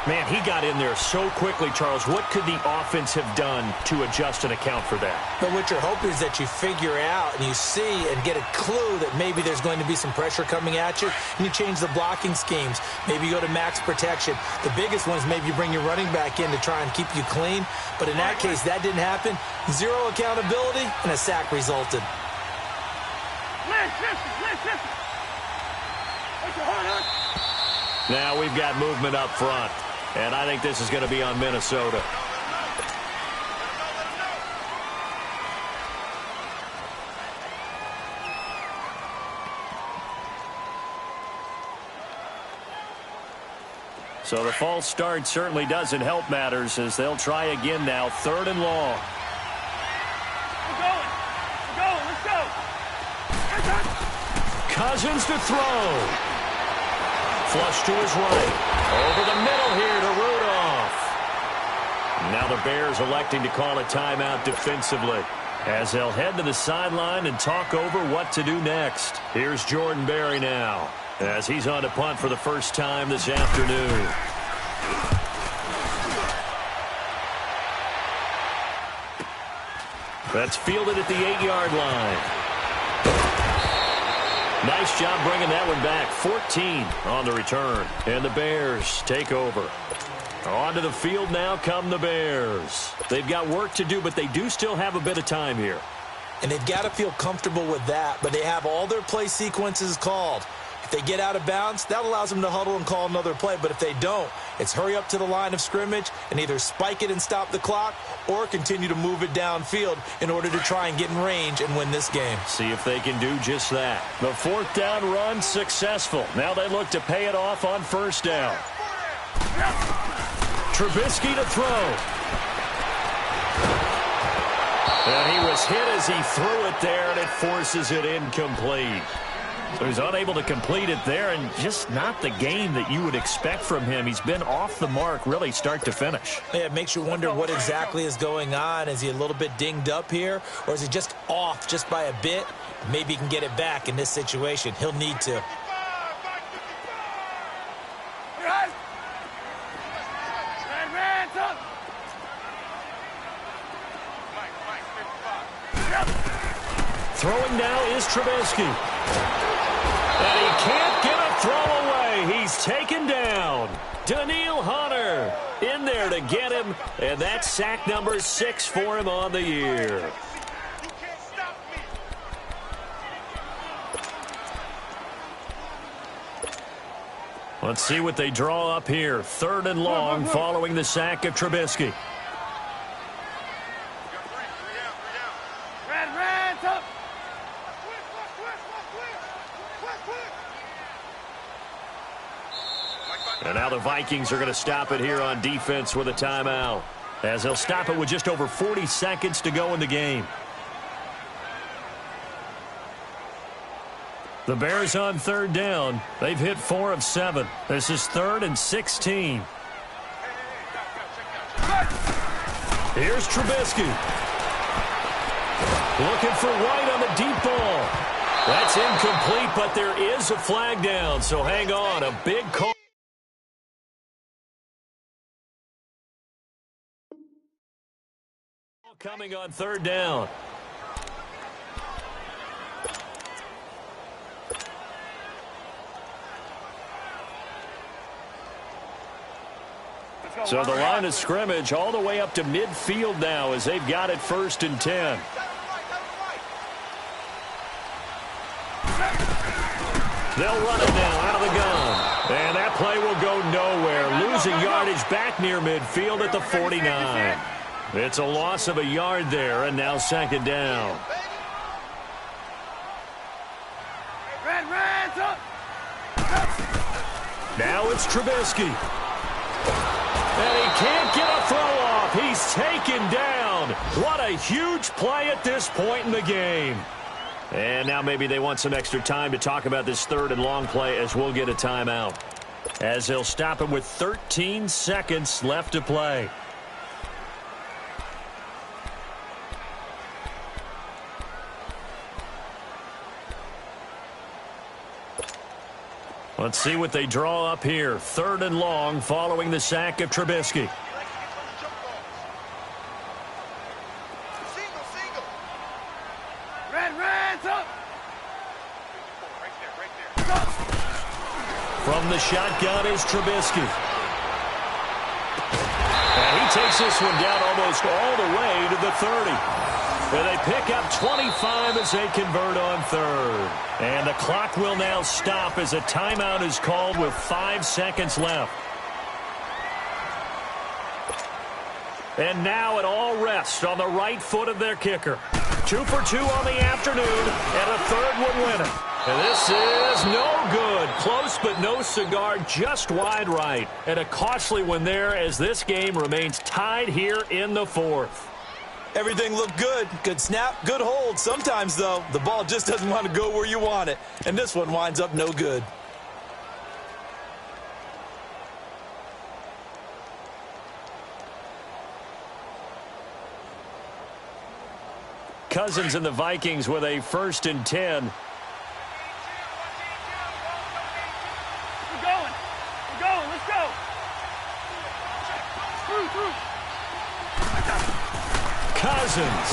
Man, he got in there so quickly, Charles. What could the offense have done to adjust and account for that? But what you're hoping is that you figure out and you see and get a clue that maybe there's going to be some pressure coming at you, and you change the blocking schemes. Maybe you go to max protection. The biggest one is maybe you bring your running back in to try and keep you clean. But in that case, that didn't happen. 0 accountability, and a sack resulted. Now we've got movement up front. And I think this is going to be on Minnesota. So the false start certainly doesn't help matters as they'll try again now. 3rd and long. We're going. Let's go. Cousins to throw. Flush to his right. Over the middle here to Rudolph. Now the Bears electing to call a timeout defensively as they'll head to the sideline and talk over what to do next. Here's Jordan Berry now as he's on to punt for the first time this afternoon. That's fielded at the 8-yard line. Nice job bringing that one back. 14 on the return. And the Bears take over. Onto the field now come the Bears. They've got work to do, but they do still have a bit of time here. And they've got to feel comfortable with that, but they have all their play sequences called. If they get out of bounds, that allows them to huddle and call another play. But if they don't, it's hurry up to the line of scrimmage and either spike it and stop the clock or continue to move it downfield in order to try and get in range and win this game. See if they can do just that. The 4th down run successful. Now they look to pay it off on 1st down. Trubisky to throw. And he was hit as he threw it there, and it forces it incomplete. So he's unable to complete it there, and just not the game that you would expect from him. He's been off the mark really start to finish. Yeah, it makes you wonder what exactly is going on. Is he a little bit dinged up here, or is he just off just by a bit? Maybe he can get it back in this situation. He'll need to. Throwing now is Trubisky. And he can't get a throw away. He's taken down. Daniil Hunter in there to get him. And that's sack number 6 for him on the year. Let's see what they draw up here. 3rd and long following the sack of Trubisky. And now the Vikings are going to stop it here on defense with a timeout, as they'll stop it with just over 40 seconds to go in the game. The Bears on 3rd down. They've hit 4 of 7. This is 3rd and 16. Here's Trubisky. Looking for White on the deep ball. That's incomplete, but there is a flag down, so hang on. A big call. Coming on 3rd down. So the line of scrimmage all the way up to midfield now as they've got it 1st and 10. They'll run it now out of the gun. And that play will go nowhere. Losing yardage back near midfield at the 49. It's a loss of a yard there, and now 2nd down. Now it's Trubisky. And he can't get a throw off. He's taken down. What a huge play at this point in the game. And now maybe they want some extra time to talk about this 3rd and long play, as we'll get a timeout, as they'll stop it with 13 seconds left to play. Let's see what they draw up here. 3rd and long following the sack of Trubisky. From the shotgun is Trubisky. And he takes this one down almost all the way to the 30. And they pick up 25 as they convert on 3rd. And the clock will now stop as a timeout is called with 5 seconds left. And now it all rests on the right foot of their kicker. 2 for 2 on the afternoon, and a 3rd would win it. And this is no good. Close but no cigar, just wide right. And a costly one there as this game remains tied here in the 4th. Everything looked good. Good snap, good hold. Sometimes, though, the ball just doesn't want to go where you want it. And this one winds up no good. Cousins and the Vikings with a 1st and 10. We're going. Let's go. Through. Cousins.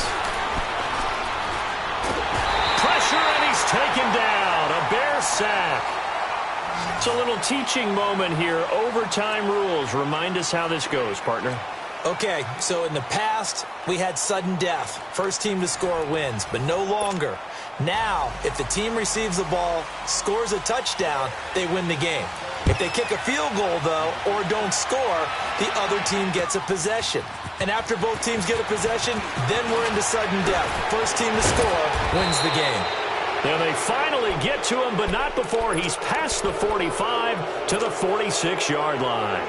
Pressure, and he's taken down. A Bear sack. It's a little teaching moment here. Overtime rules. Remind us how this goes, partner. Okay, so in the past, we had sudden death. First team to score wins, but no longer. Now, if the team receives the ball, scores a touchdown, they win the game. If they kick a field goal, though, or don't score, the other team gets a possession. And after both teams get a possession, then we're into sudden death. First team to score wins the game. And they finally get to him, but not before he's past the 45 to the 46-yard line.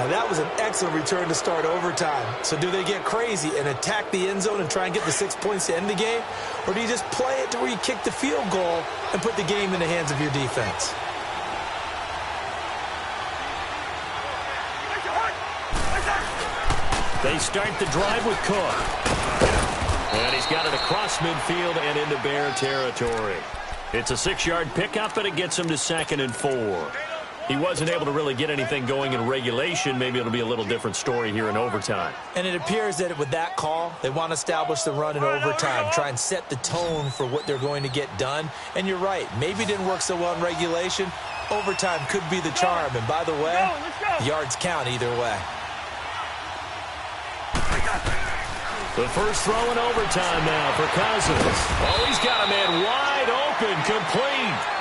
Now, that was an excellent return to start overtime. So do they get crazy and attack the end zone and try and get the 6 points to end the game? Or do you just play it to where you kick the field goal and put the game in the hands of your defense? They start the drive with Cook. And he's got it across midfield and into Bear territory. It's a 6-yard pickup, and it gets him to 2nd and 4. He wasn't able to really get anything going in regulation. Maybe it'll be a little different story here in overtime. And it appears that with that call, they want to establish the run in overtime, try and set the tone for what they're going to get done. And you're right, maybe it didn't work so well in regulation. Overtime could be the charm. And by the way, yards count either way. The first throw in overtime now for Cousins. Oh, he's got a man wide open, complete.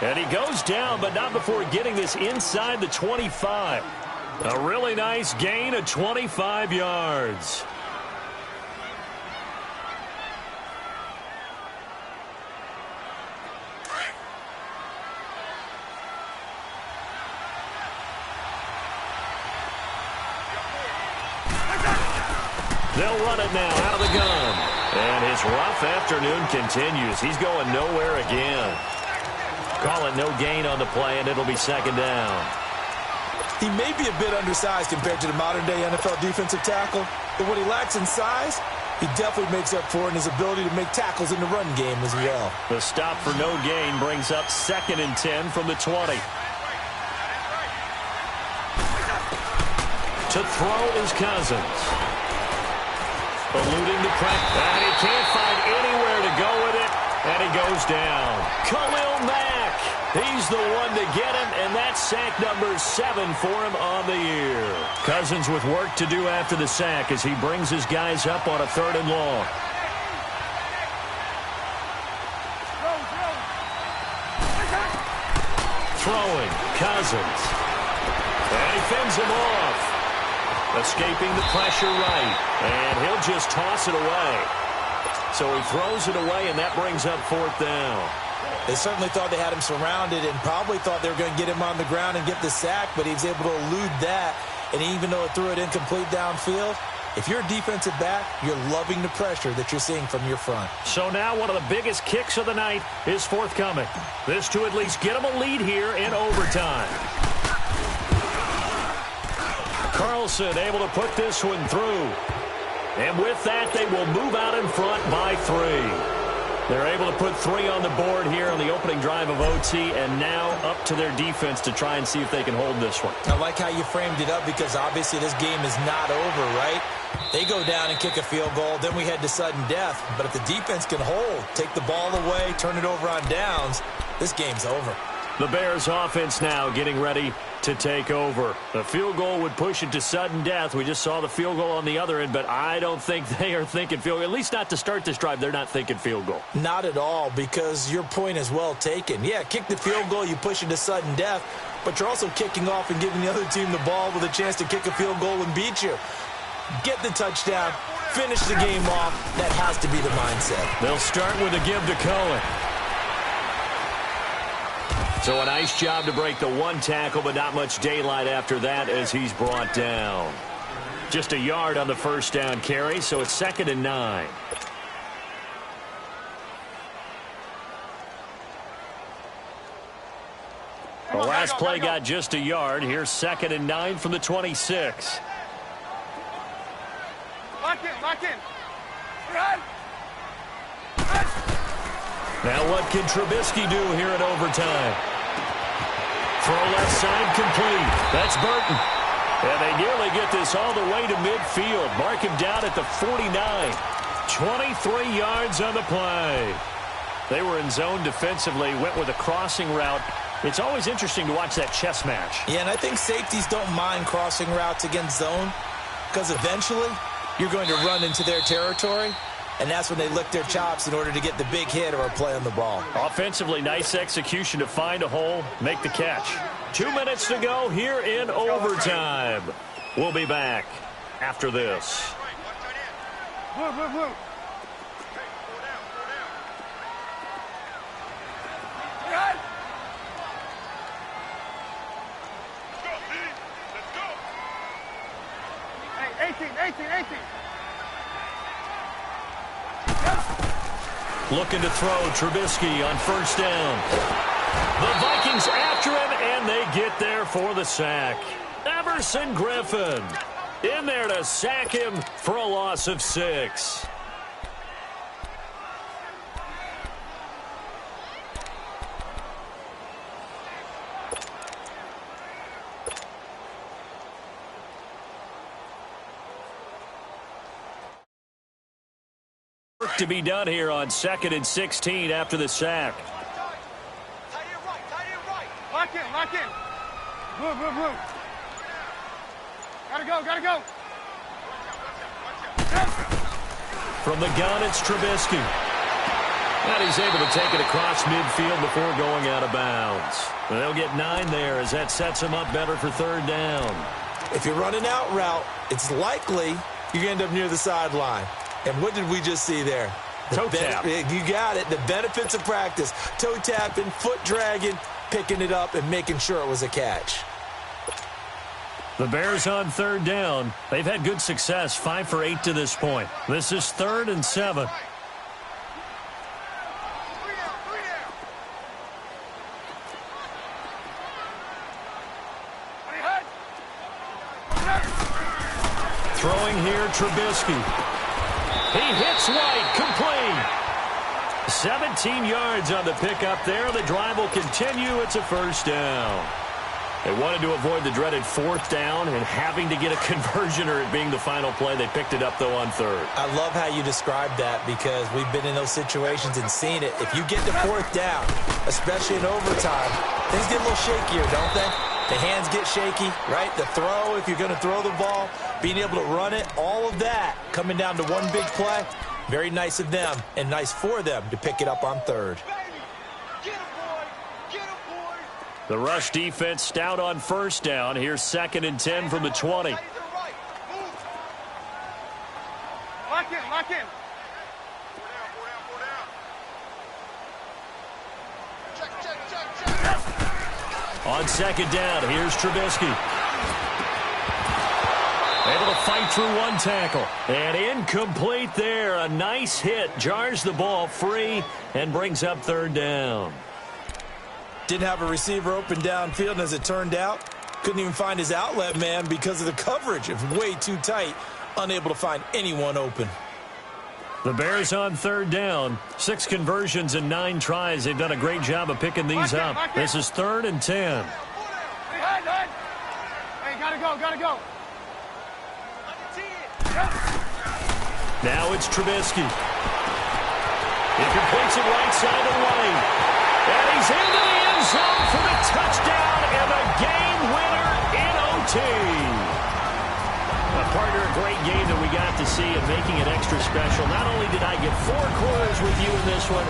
And he goes down, but not before getting this inside the 25. A really nice gain of 25 yards. They'll run it now out of the gun. And his rough afternoon continues. He's going nowhere again. Call it no gain on the play, and it'll be 2nd down. He may be a bit undersized compared to the modern-day NFL defensive tackle, but what he lacks in size, he definitely makes up for in his ability to make tackles in the run game as well. The stop for no gain brings up 2nd and 10 from the 20. To throw is Cousins. Eluding the pressure, and he can't find anywhere to go with it, and he goes down. Khalil Mack, he's the one to get him, and that's sack number 7 for him on the year. Cousins with work to do after the sack as he brings his guys up on a 3rd and long. Throwing, Cousins. And he fends him off. Escaping the pressure right. And he'll just toss it away. So he throws it away, and that brings up 4th down. They certainly thought they had him surrounded and probably thought they were going to get him on the ground and get the sack, but he was able to elude that. And even though it threw it incomplete downfield, if you're a defensive back, you're loving the pressure that you're seeing from your front. So now one of the biggest kicks of the night is forthcoming. This to at least get them a lead here in overtime. Carlson able to put this one through. And with that, they will move out in front by 3. They're able to put 3 on the board here on the opening drive of OT, and now up to their defense to try and see if they can hold this one. I like how you framed it up because obviously this game is not over, right? They go down and kick a field goal, then we head to sudden death. But if the defense can hold, take the ball away, turn it over on downs, this game's over. The Bears offense now getting ready to take over. The field goal would push it to sudden death. We just saw the field goal on the other end, but I don't think they are thinking field goal. At least not to start this drive. They're not thinking field goal. Not at all, because your point is well taken. Yeah, kick the field goal, you push it to sudden death, but you're also kicking off and giving the other team the ball with a chance to kick a field goal and beat you. Get the touchdown, finish the game off. That has to be the mindset. They'll start with a give to Cohen. So a nice job to break the 1 tackle, but not much daylight after that as he's brought down. Just a yard on the first down carry, so it's 2nd and 9. The last play got just a yard. Here's 2nd and 9 from the 26. Lock in. Now what can Trubisky do here in overtime? Throw left side complete. That's Burton. And they nearly get this all the way to midfield. Mark him down at the 49. 23 yards on the play. They were in zone defensively, went with a crossing route. It's always interesting to watch that chess match. Yeah, and I think safeties don't mind crossing routes against zone because eventually you're going to run into their territory. And that's when they lick their chops in order to get the big hit or a play on the ball. Offensively, nice execution to find a hole, make the catch. 2 minutes to go here in overtime. We'll be back after this. Move. Looking to throw Trubisky on first down. The Vikings after him, and they get there for the sack. Everson Griffin in there to sack him for a loss of 6. To be done here on 2nd and 16 after the sack. Tight end right. Lock in. Move. Gotta go. From the gun, it's Trubisky. And he's able to take it across midfield before going out of bounds. They'll get 9 there as that sets him up better for 3rd down. If you're running out route, it's likely you end up near the sideline. And what did we just see there? Toe tap. You got it. The benefits of practice. Toe tapping, foot dragging, picking it up, and making sure it was a catch. The Bears on 3rd down. They've had good success, 5 for 8 to this point. This is 3rd and 7. Throwing here, Trubisky. He hits White, complete. 17 yards on the pickup there. The drive will continue. It's a first down. They wanted to avoid the dreaded 4th down and having to get a conversion or it being the final play. They picked it up, though, on 3rd. I love how you described that because we've been in those situations and seen it. If you get to 4th down, especially in overtime, things get a little shakier, don't they? The hands get shaky, right? The throw, if you're going to throw the ball, being able to run it, all of that coming down to one big play. Very nice of them and nice for them to pick it up on 3rd. The rush defense stout on first down. Here's 2nd and 10 from the 20. Lock in. On 2nd down, here's Trubisky. Able to fight through one tackle. And incomplete there. A nice hit. Jars the ball free and brings up 3rd down. Didn't have a receiver open downfield, and as it turned out, couldn't even find his outlet man because of the coverage. It was way too tight. Unable to find anyone open. The Bears on 3rd down. 6 conversions and 9 tries. They've done a great job of picking these up. This is 3rd and 10. Hey, gotta go. Now it's Trubisky. He completes it right side of White. And he's into the end zone for the touchdown and the game winner in OT. A partner, a great game that we got to see and making it extra special. Not only did I get 4 quarters with you in this one,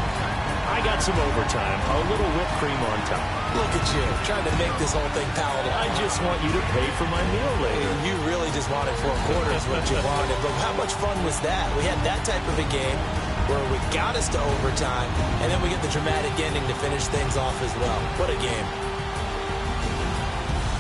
I got some overtime, a little whipped cream on top. Look at you, trying to make this whole thing palatable. I just want you to pay for my meal later. You really just wanted 4 quarters what you wanted, but how much fun was that? We had that type of a game where we got us to overtime, and then we get the dramatic ending to finish things off as well. What a game.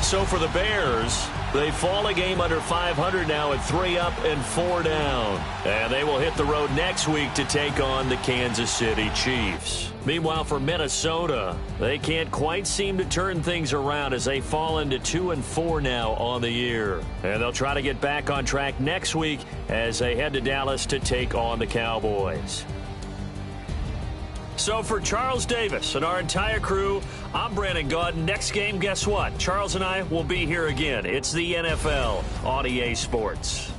So for the Bears, they fall a game under 500 now at 3 up and 4 down. And they will hit the road next week to take on the Kansas City Chiefs. Meanwhile, for Minnesota, they can't quite seem to turn things around as they fall into 2 and 4 now on the year. And they'll try to get back on track next week as they head to Dallas to take on the Cowboys. So for Charles Davis and our entire crew, I'm Brandon Gaudin. Next game, guess what? Charles and I will be here again. It's the NFL on EA Sports.